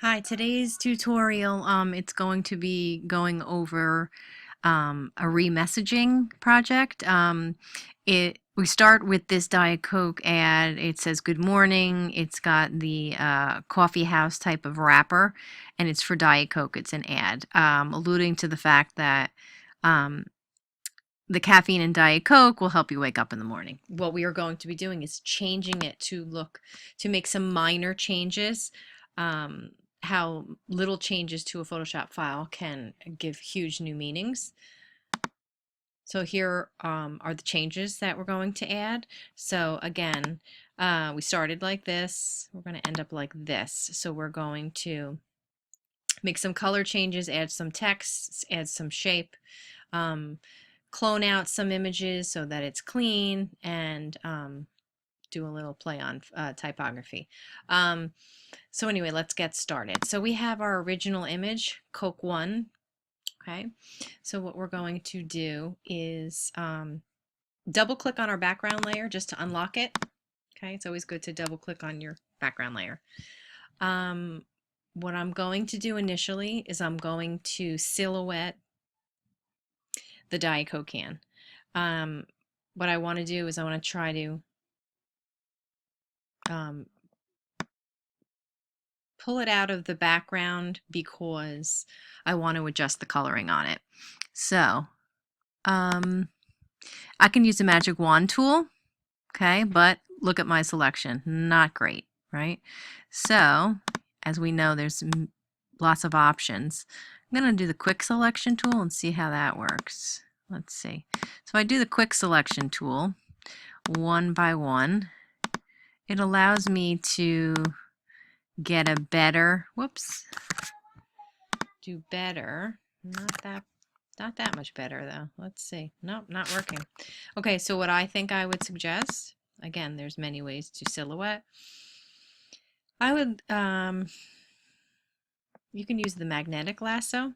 Hi, today's tutorial, it's going to be going over a remessaging project. We start with this Diet Coke ad. It says good morning. It's got the coffee house type of wrapper, and it's for Diet Coke. It's an ad alluding to the fact that um, the caffeine in Diet Coke will help you wake up in the morning. What we are going to be doing is changing it to make some minor changes. Um, how little changes to a Photoshop file can give huge new meanings. So here are the changes that we're going to add. So again, we started like this. We're going to end up like this. So we're going to make some color changes, add some text, add some shape. Um, Clone out some images so that it's clean, and do a little play on typography. So anyway, let's get started. So we have our original image, Coke 1. Okay, so what we're going to do is double click on our background layer just to unlock it. Okay, it's always good to double click on your background layer. What I'm going to do initially is I'm going to silhouette the Diet Coke can. Um, what I want to do is I want to try to um, pull it out of the background because I want to adjust the coloring on it. So I can use the magic wand tool, okay, but look at my selection. Not great, right? So as we know, there's lots of options. I'm going to do the quick selection tool and see how that works. Let's see. So I do the quick selection tool one by one. It allows me to get a better, whoops, do better. Not that much better though. Let's see. Nope, not working. Okay, so what I think I would suggest, again, there's many ways to silhouette. I would you can use the magnetic lasso,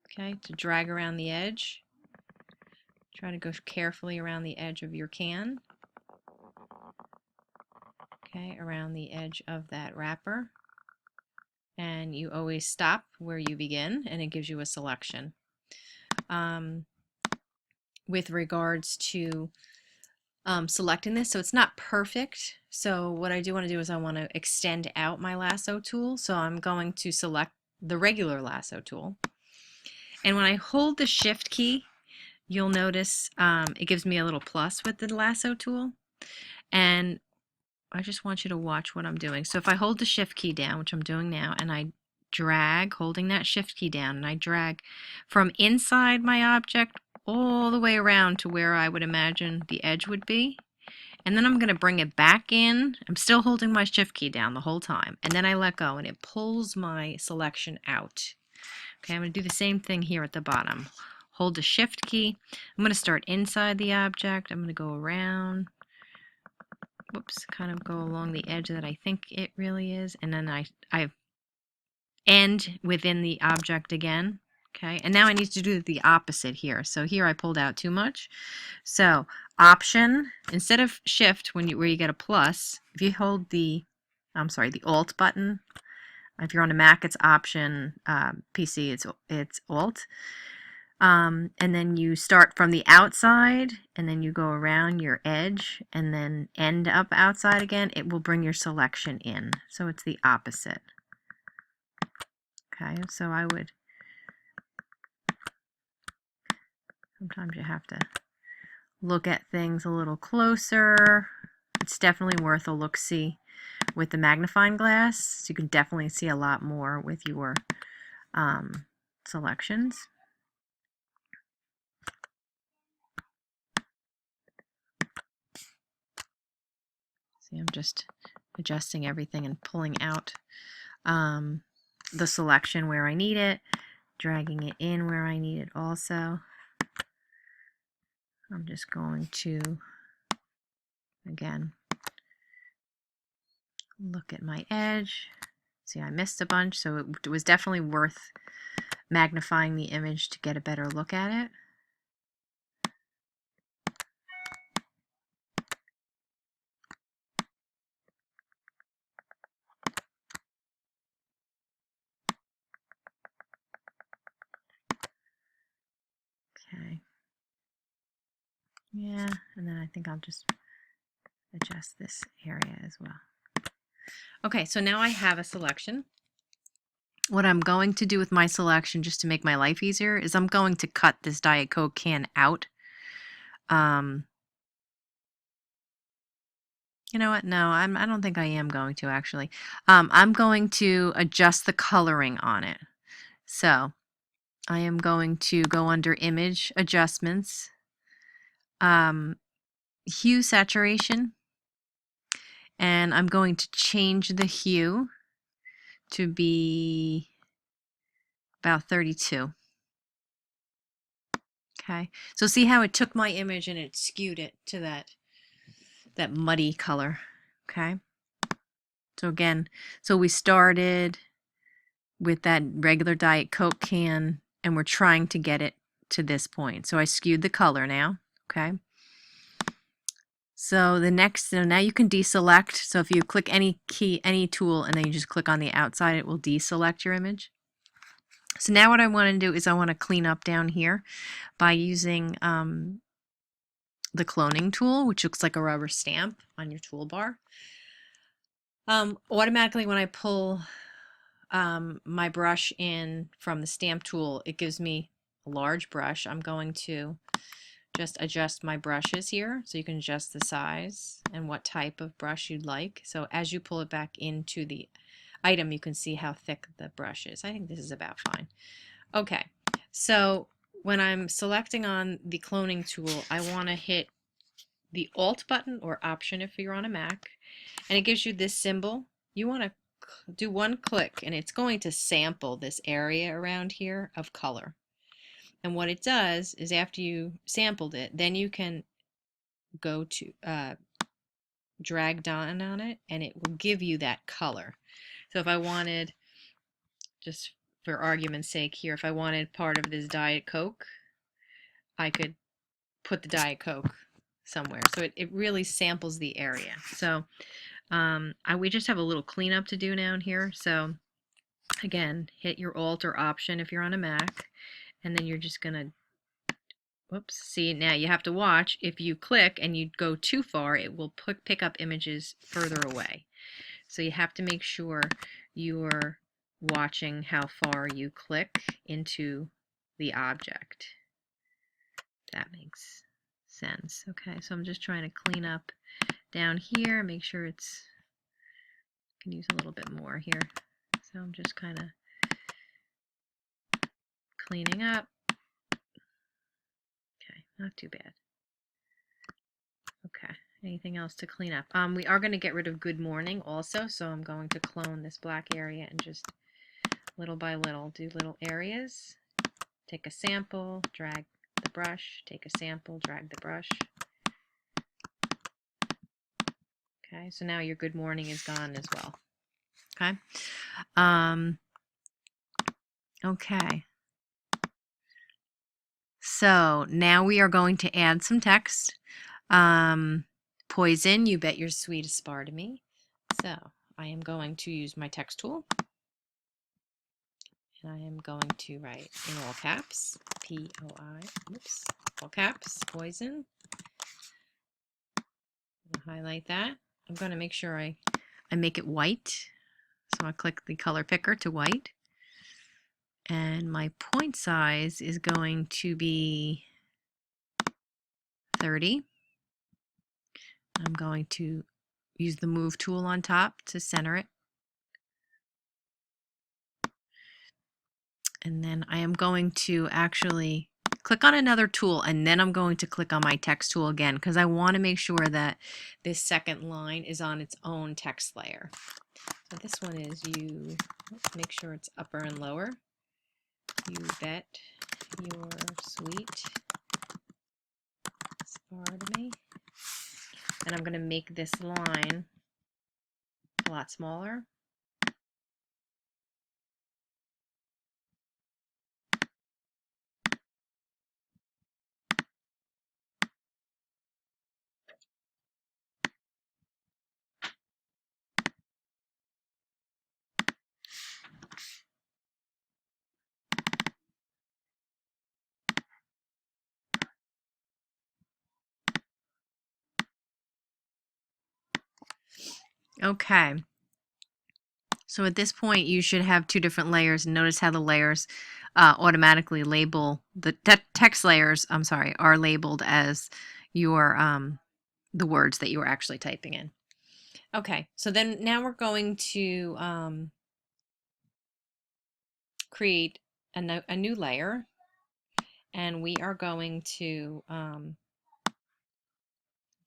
okay, to drag around the edge. Try to go carefully around the edge of your can. Okay, around the edge of that wrapper. And you always stop where you begin, and it gives you a selection. With regards to selecting this, so it's not perfect. So what I do want to do is I want to extend out my lasso tool. So I'm going to select the regular lasso tool. And when I hold the shift key, you'll notice it gives me a little plus with the lasso tool. And I just want you to watch what I'm doing. So if I hold the shift key down, which I'm doing now, and I drag, holding that shift key down, and I drag from inside my object all the way around to where I would imagine the edge would be. And then I'm going to bring it back in. I'm still holding my shift key down the whole time. And then I let go and it pulls my selection out. Okay, I'm going to do the same thing here at the bottom. Hold the shift key. I'm going to start inside the object. I'm going to go around. Whoops, kind of go along the edge that I think it really is. And then I end within the object again. Okay, and now I need to do the opposite here. So here I pulled out too much. So option, instead of shift, where you get a plus, if you hold the alt button. If you're on a Mac, it's option. PC, it's alt. And then you start from the outside, and then you go around your edge, and then end up outside again. It will bring your selection in. So it's the opposite. Okay, so I would. Sometimes you have to look at things a little closer. It's definitely worth a look-see with the magnifying glass. So you can definitely see a lot more with your selections. See, I'm just adjusting everything and pulling out the selection where I need it, dragging it in where I need it also. I'm just going to, again, look at my edge. See, I missed a bunch, so it was definitely worth magnifying the image to get a better look at it. Yeah, and then I think I'll just adjust this area as well. Okay, so now I have a selection. What I'm going to do with my selection, just to make my life easier, is I'm going to cut this Diet Coke can out. You know what? No, I don't think I am going to actually. I'm going to adjust the coloring on it. So I am going to go under Image Adjustments, Hue Saturation, and I'm going to change the hue to be about 32. Okay, so see how it took my image and it skewed it to that muddy color. Okay, so again, so we started with that regular Diet Coke can and we're trying to get it to this point. So I skewed the color now. Okay, so the next, so now you can deselect. So if you click any key, any tool, and then you just click on the outside, it will deselect your image. So now what I want to do is I want to clean up down here by using the cloning tool, which looks like a rubber stamp on your toolbar. Automatically when I pull my brush in from the stamp tool, it gives me a large brush. I'm going to just adjust my brushes here, so you can adjust the size and what type of brush you'd like. So as you pull it back into the item, you can see how thick the brush is. I think this is about fine. Okay, so when I'm selecting on the cloning tool, I want to hit the Alt button or Option if you're on a Mac, and it gives you this symbol. You want to do one click and it's going to sample this area around here of color. And what it does is after you sampled it, then you can go to drag down on it and it will give you that color. So if I wanted, just for argument's sake here, if I wanted part of this Diet Coke, I could put the Diet Coke somewhere. So it really samples the area. So we just have a little cleanup to do down here. So again, hit your Alt or Option if you're on a Mac, and then you're just going to, whoops, see, now you have to watch. If you click and you go too far, it will pick up images further away. So you have to make sure you're watching how far you click into the object. That makes sense. Okay, so I'm just trying to clean up down here, make sure it's, I can use a little bit more here. So I'm just kind of cleaning up. Okay, not too bad. Okay, anything else to clean up? We are going to get rid of Good Morning also, so I'm going to clone this black area and just little by little do little areas. Take a sample, drag the brush, take a sample, drag the brush. Okay, so now your Good Morning is gone as well. Okay. Okay. So now we are going to add some text. Poison, you bet your sweetest bar to me. So I am going to use my text tool. And I am going to write in all caps, P-O-I, oops, all caps, poison. I'll highlight that. I'm going to make sure I make it white. So I click the color picker to white. And my point size is going to be 30. I'm going to use the move tool on top to center it. And then I am going to actually click on another tool, and then I'm going to click on my text tool again because I want to make sure that this second line is on its own text layer. So this one is you, make sure it's upper and lower. You bet your sweet spar to me. And I'm going to make this line a lot smaller. Okay. So at this point, you should have two different layers. Notice how the layers automatically label the text layers. I'm sorry, are labeled as your the words that you are actually typing in. Okay, so then now we're going to create a new layer, and we are going to let's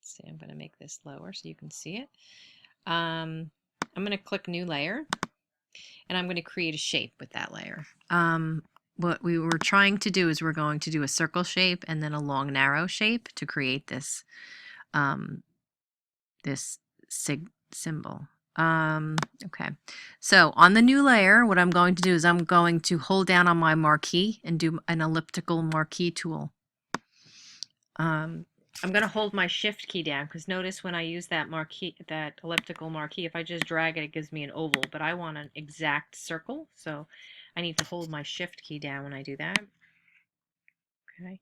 see. I'm going to make this lower so you can see it. I'm going to click New Layer, and I'm going to create a shape with that layer. What we were trying to do is we're going to do a circle shape and then a long narrow shape to create this this symbol. Okay, so on the new layer, what I'm going to do is I'm going to hold down on my marquee and do an elliptical marquee tool. I'm going to hold my shift key down because notice when I use that marquee, that elliptical marquee, if I just drag it, it gives me an oval, but I want an exact circle, so I need to hold my shift key down when I do that. Okay.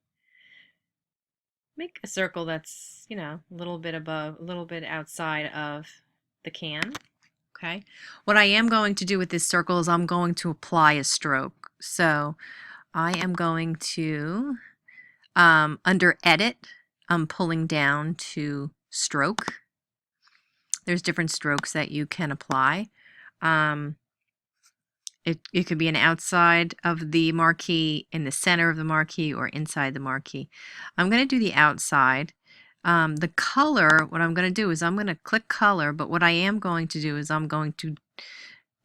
Make a circle that's, you know, a little bit above, a little bit outside of the can. Okay. What I am going to do with this circle is I'm going to apply a stroke. So I am going to, under Edit, I'm pulling down to Stroke. There's different strokes that you can apply. It could be an outside of the marquee, in the center of the marquee, or inside the marquee. I'm going to do the outside. The color, what I'm going to do is I'm going to click color, but what I am going to do is I'm going to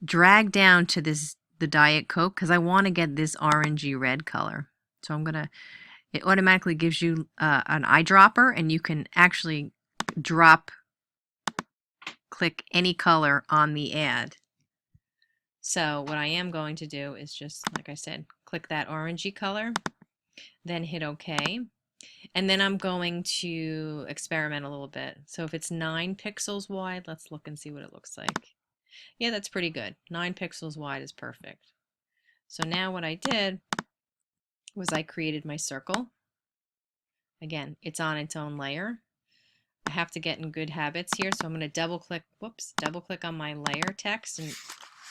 drag down to the Diet Coke because I want to get this orangey red color. So I'm going to, it automatically gives you an eyedropper, and you can actually click any color on the ad. So what I am going to do is just, like I said, click that orangey color, then hit OK. And then I'm going to experiment a little bit. So if it's 9 pixels wide, let's look and see what it looks like. Yeah, that's pretty good. 9 pixels wide is perfect. So now what I did was I created my circle. Again, it's on its own layer. I have to get in good habits here, so I'm going to double click on my layer text and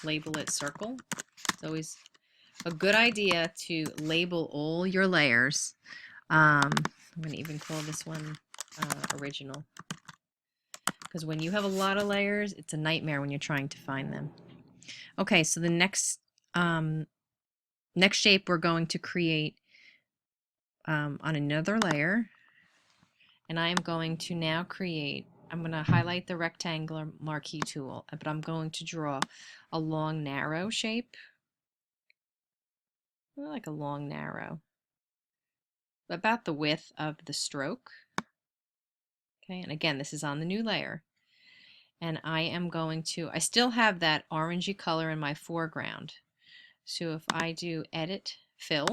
label it circle. It's always a good idea to label all your layers. I'm going to even call this one original, because when you have a lot of layers, it's a nightmare when you're trying to find them. Okay, so the next shape we're going to create on another layer, and I am going to now create, I'm going to highlight the rectangular marquee tool, but I'm going to draw a long narrow shape, like a long narrow, about the width of the stroke. Okay, and again, this is on the new layer. And I am going to, I still have that orangey color in my foreground. So if I do Edit, Fill,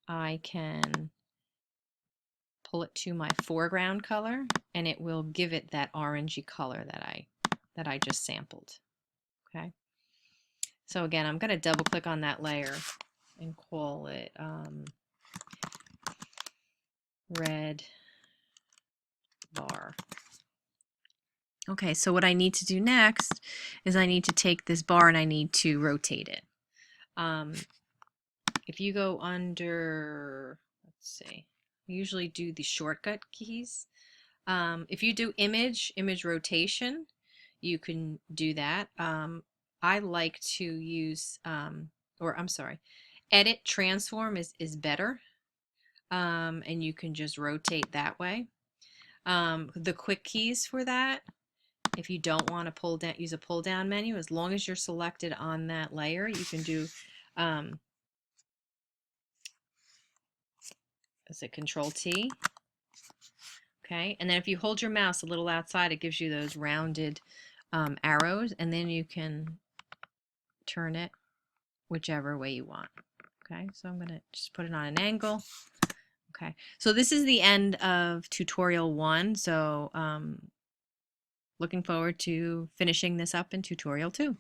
I can pull it to my foreground color, and it will give it that orangey color that I just sampled. Okay. So again, I'm going to double click on that layer and call it red bar. Okay, so what I need to do next is I need to take this bar and I need to rotate it. If you go under, let's see, I usually do the shortcut keys. If you do image rotation, you can do that. I like to use, or I'm sorry, edit transform is better. And you can just rotate that way. The quick keys for that, if you don't want to pull down, use a pull down menu, as long as you're selected on that layer, you can do is it Control T? Okay, and then if you hold your mouse a little outside, it gives you those rounded arrows, and then you can turn it whichever way you want. Okay, so I'm going to just put it on an angle. Okay, so this is the end of tutorial 1. So looking forward to finishing this up in tutorial 2.